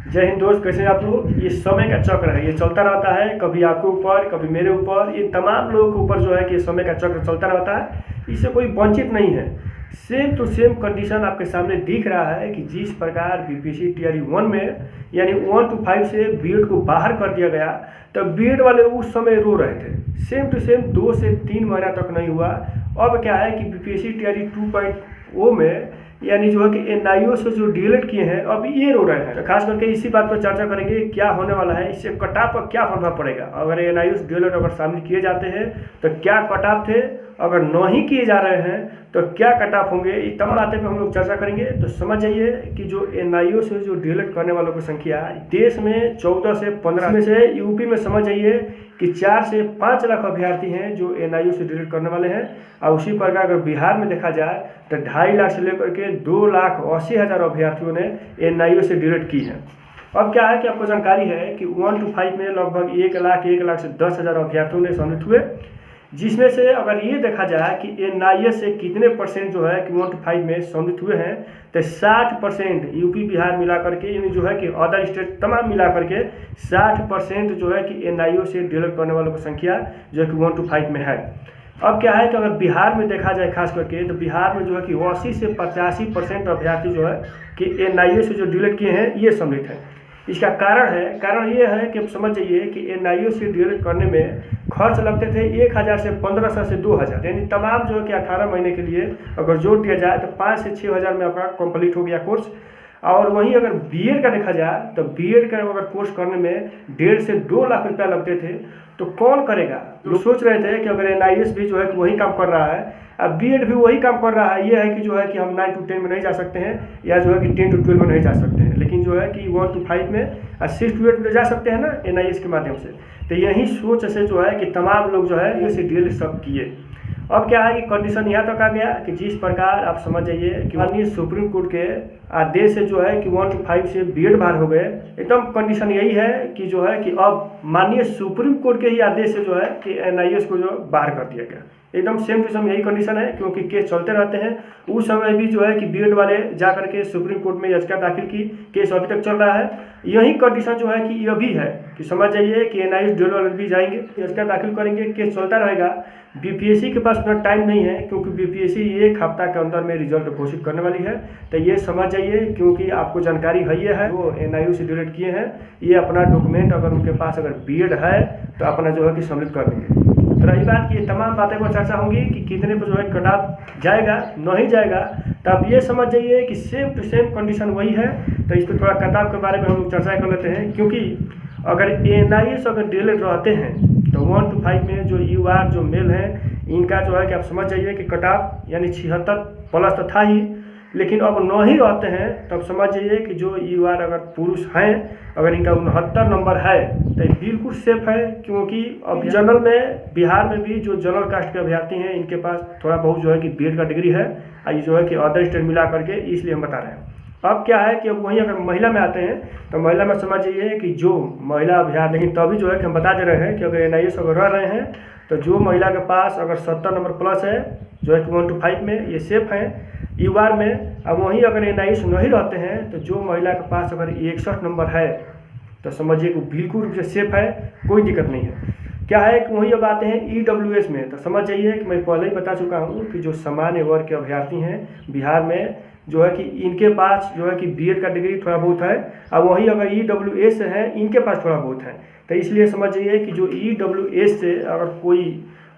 जय हिंद दोस्त, कैसे हैं आप लोग। ये समय का चक्र है, ये चलता रहता है, कभी आपके ऊपर कभी मेरे ऊपर, ये तमाम लोगों के ऊपर जो है कि समय का चक्र चलता रहता है। इससे कोई वंचित नहीं है। सेम टू सेम कंडीशन आपके सामने दिख रहा है कि जिस प्रकार बीपीएससी टीआरई 1 में यानी 1 to 5 से बीएड को बाहर कर दिया गया, तब बीएड वाले उस समय रो रहे थे। सेम टू सेम 2 से 3 महीना तक नहीं हुआ। अब क्या है कि बीपीएससी टीआरई 2.0 में यानी जो है कि एनआईओ से जो डीएलएड किए हैं अब ये रो रहे हैं। तो खास करके इसी बात पर चर्चा करेंगे, क्या होने वाला है, इससे कट ऑफ पर क्या प्रभाव पड़ेगा। अगर एनआईओ से डीएलएड अगर शामिल किए जाते हैं तो क्या कट ऑफ थे, अगर नहीं किए जा रहे हैं तो क्या कट ऑफ होंगे, ये तमाम बातें पे हम लोग चर्चा करेंगे। तो समझ जाइए कि जो एनआईओ से जो डीएलएड करने वालों की संख्या देश में 14 से 15 में से यूपी में समझ जाइए कि 4 से 5 लाख अभ्यर्थी हैं जो एनआईओ से डीएलएड करने वाले हैं। और उसी प्रकार अगर बिहार में देखा जाए तो 2.5 लाख से लेकर के 2,80,000 अभ्यर्थियों ने एनआईओ से डीएलएड की है। अब क्या है कि आपको जानकारी है कि 1 to 5 में लगभग 1 लाख से 10,000 अभ्यर्थियों ने सम्मिलित हुए, जिसमें से अगर ये देखा जाए कि एनआईए से कितने परसेंट जो है कि 1 to 5 में सम्मिलित हुए हैं, तो 60% यूपी बिहार मिला करके यानी जो है कि अदर स्टेट तमाम मिला करके 60% जो है कि एनआईओ से डीएलएड करने वालों की संख्या जो है कि 1 to 5 में है। अब क्या है कि अगर बिहार में देखा जाए खास करके, तो बिहार में जो है कि 80 से 85% अभ्यर्थी जो है कि एनआईओ से जो डीएलएड किए हैं ये सम्मिलित है। इसका कारण ये है कि आप समझ जाइए कि एनआईओ से डीएलएड करने में खर्च लगते थे 1,000 से 1,500 से 2,000, यानी तमाम जो है कि 18 महीने के लिए अगर जोड़ दिया जाए तो 5 से 6,000 में आपका कंप्लीट हो गया कोर्स। और वहीं अगर बीएड का देखा जाए तो बीएड का अगर कोर्स करने में 1.5 से 2 लाख रुपया लगते थे, तो कौन करेगा। लोग सोच रहे थे कि अगर एनआईएस भी जो है कि वही काम कर रहा है, अब बीएड भी वही काम कर रहा है। ये है कि जो है कि हम 9 to 10 में नहीं जा सकते हैं, या जो है कि 10 to 12 में नहीं जा सकते हैं, लेकिन जो है कि 1 to 5 में 6 to 8 में जा सकते हैं ना एनआईएस के माध्यम से। तो यही सोच से जो है कि तमाम लोग जो है ये डीएलएड सब किए। अब क्या है कि कंडीशन यहाँ तक आ गया कि जिस प्रकार आप समझ जाइए कि माननीय सुप्रीम कोर्ट के आदेश से जो है कि 1 to 5 से बीएड बाहर हो गए। एकदम कंडीशन यही है कि जो है कि अब माननीय सुप्रीम कोर्ट के ही आदेश से जो है कि एनआईएस को जो बाहर कर दिया गया। एकदम सेम टू सेम यही कंडीशन है, क्योंकि केस चलते रहते हैं। उस समय भी जो है कि बीएड वाले जा करके सुप्रीम कोर्ट में याचिका दाखिल की, केस अभी तक चल रहा है। यही कंडीशन जो है कि ये भी है कि समझ जाइए कि एनआईएस डीएलएड वाले भी जाएंगे, याचिका दाखिल करेंगे, केस चलता रहेगा। बीपीएससी के पास उतना टाइम नहीं है, क्योंकि बीपीएससी 1 हफ्ता के अंदर में रिजल्ट घोषित करने वाली है। तो ये समझ जाइए, क्योंकि आपको जानकारी है वो एनआईओ से डीएलएड किए हैं, ये अपना डॉक्यूमेंट अगर उनके पास अगर बीएड है तो अपना जो है कि सम्मिलित कर देंगे। तो रही बात की तमाम बातें पर चर्चा होंगी कि कितने पर जो है कट ऑफ जाएगा नहीं जाएगा, तो आप ये समझ जाइए कि सेम टू सेम कंडीशन वही है। तो इस पर थोड़ा कट ऑफ के बारे में हम लोग चर्चा कर लेते हैं, क्योंकि अगर एनआईएस अगर डीएलएड रहते हैं तो 1 to 5 में जो यूआर जो मेल हैं इनका जो है कि आप समझ जाइए कि कट ऑफ यानी 76 प्लस तो था ही, लेकिन अब नहीं रहते हैं तब समझ जाइए कि जो यूआर अगर पुरुष हैं अगर इनका 69 नंबर है तो बिल्कुल सेफ है। क्योंकि अब जनरल में बिहार में भी जो जनरल कास्ट के अभ्यर्थी हैं इनके पास थोड़ा बहुत जो है कि बीएड का डिग्री है, ये जो है कि अदर स्टेट मिला करके, इसलिए हम बता रहे हैं। अब क्या है कि अब वहीं अगर महिला में आते हैं तो महिला में समझ जाइए कि जो महिला अभ्यर्थी, लेकिन तभी जो है कि हम बता दे रहे हैं कि अगर एनआईएस अगर रह रहे हैं तो जो महिला के पास अगर 70 नंबर प्लस है जो है कि 1 to 5 में ये सेफ हैं यूआर में। अब वहीं अगर एनआईएस नहीं रहते हैं तो जो महिला के पास अगर 61 नंबर है तो समझिए कि बिल्कुल रूप से सेफ है, कोई दिक्कत नहीं है। क्या है कि वहीं अब आते हैं ईडब्ल्यूएस में, तो समझ जाइए कि मैं पहले ही बता चुका हूँ कि जो सामान्य वर्ग के अभ्यर्थी हैं बिहार में जो है कि इनके पास जो है कि बीएड का डिग्री थोड़ा बहुत है, और वहीं अगर ईडब्ल्यूएस है इनके पास थोड़ा बहुत है। तो इसलिए समझ जाइए कि जो ईडब्ल्यूएस से अगर कोई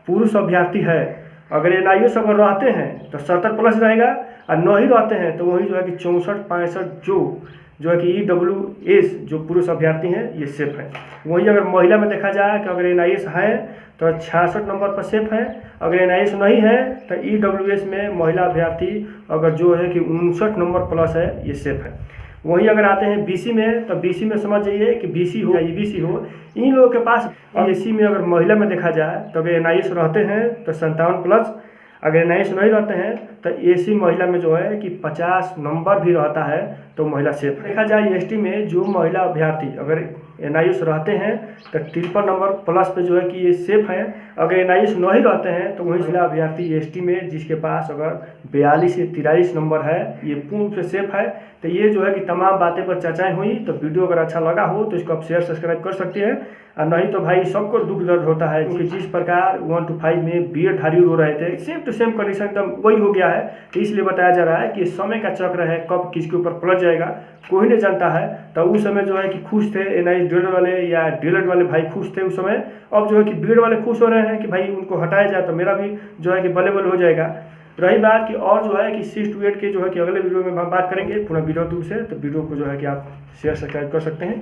पुरुष अभ्यर्थी है, अगर एनआईएस अगर रहते हैं तो 70 प्लस रहेगा, और नहीं रहते हैं तो वही जो है कि 64-65 जो है कि ईडब्ल्यूएस जो पुरुष अभ्यर्थी हैं ये सेफ है। वहीं अगर महिला में देखा जाए कि अगर एनआईएस है तो 66 नंबर पर सेफ है, अगर एनआईएस नहीं है तो ईडब्ल्यूएस में महिला अभ्यर्थी अगर जो है कि 59 नंबर प्लस है ये सेफ है। वहीं अगर आते हैं बीसी में, तो बीसी में समझ जाइए कि बीसी हो या ईबीसी हो, इन लोगों के पास एसी में अगर महिला में देखा जाए तो अगर एनआईएस रहते हैं तो 57 प्लस, अगर एनआईएस नहीं रहते हैं तो एसी महिला में जो है कि 50 नंबर भी रहता है तो महिला सेफ है। देखा जाए एसटी में जो महिला अभ्यर्थी अगर एनआईएस रहते हैं तो 53 नंबर प्लस पे जो है कि ये सेफ है, अगर NIS नहीं रहते हैं तो वही जिला अभ्यर्थी ST में जिसके पास अगर 42 से 43 नंबर है, ये पूर्ण रूप से सेफ है। तो ये जो है कि तमाम बातें पर चर्चाएं हुई। तो वीडियो अगर अच्छा लगा हो तो इसको आप शेयर सब्सक्राइब कर सकते हैं, और नहीं तो भाई सबको दुख दर्द होता है, क्योंकि जिस प्रकार 1 to 5 में BED धारी रो रहे थे, सेम टू सेम कंडीशन एकदम वही हो गया है। तो इसलिए बताया जा रहा है कि समय का चक्र है, कब किसके ऊपर पलट जाएगा कोई नहीं जानता है। तो उस समय जो है कि खुश थे NIS DELED वाले या DELED वाले भाई खुश थे उस समय। अब जो है कि BED वाले खुश हो रहे हैं कि भाई उनको हटाया जाए तो मेरा भी जो है कि बल्ले हो जाएगा। रही बात कि और जो है कि 6 to 8 के जो है कि अगले वीडियो में हम बात करेंगे पूरा वीडियो दूर से। तो वीडियो को जो है कि आप शेयर सब्सक्राइब कर सकते हैं।